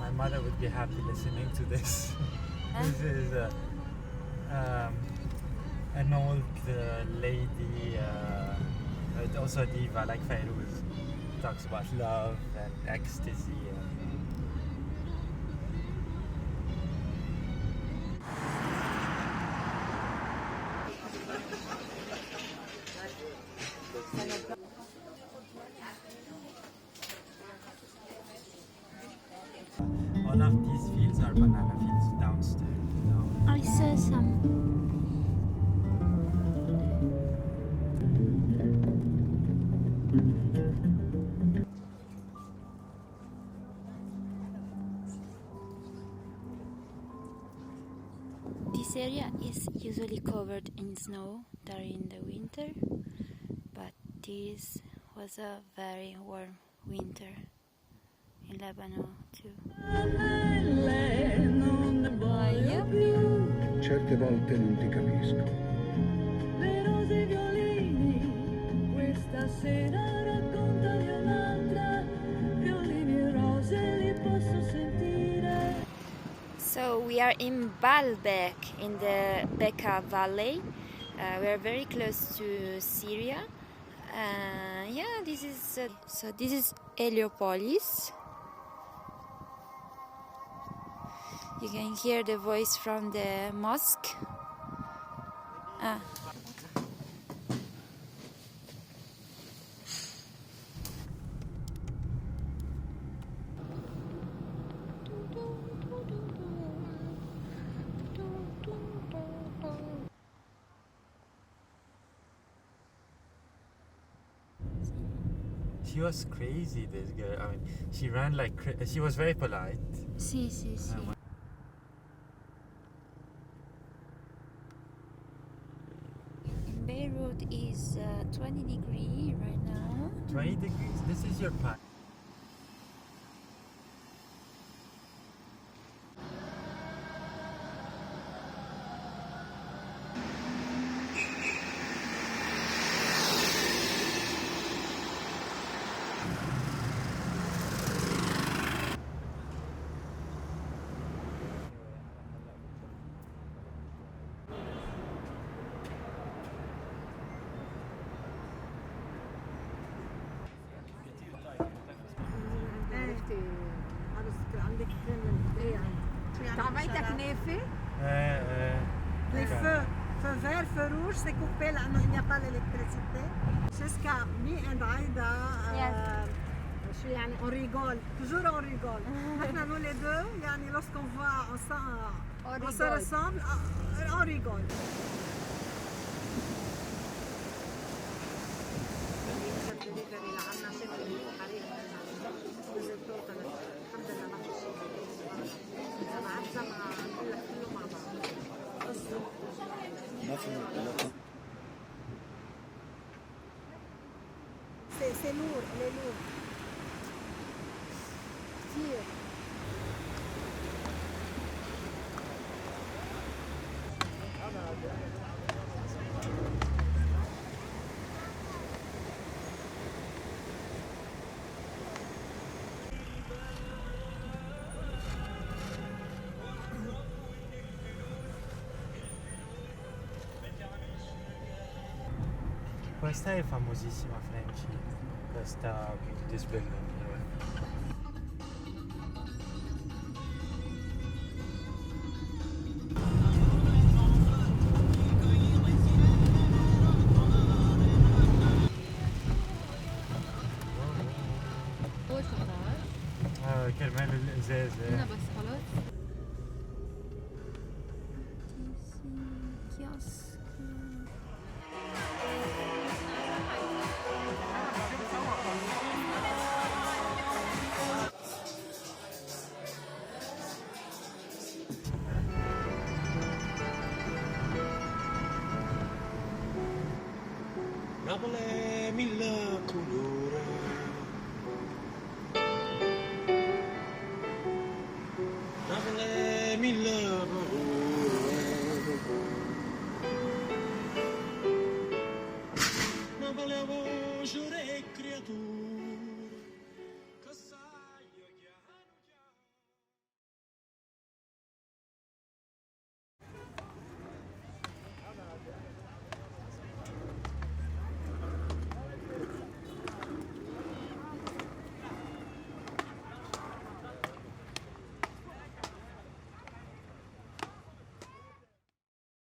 My mother would be happy listening to this. This is an old lady, also a diva like Fairuz. Talks about love and ecstasy. All of these fields are banana fields downstairs. I saw some. This area is usually covered in snow during the winter, but this was a very warm winter in Lebanon too. Certe volte non ti capisco. Le rose violini, questa sera racconta di un'altra, violini e rose li posso sentire. So we are in Baalbek in the Bekaa Valley. We are very close to Syria. Yeah, this is Heliopolis. You can hear the voice from the mosque. She was crazy, this girl. I mean, she ran like she was very polite. Sì. In Beirut is 20 degrees right now. 20 degrees. This is your path. عندك ايه تعملتها كنافه les feux verts, feux rouges, c'est coupé لأنه il n'y a pas l'électricité. Jusqu'à me and Aïda, شو يعني on rigole, toujours on rigole. احنا nous les deux, يعني lorsqu'on voit on se ressemble, on rigole. C'est lourd, elle est lourde. كتير. Questa è famosissima, Franci. This building here. كرمال الازاز. هنا بس خلاص. قبل 1000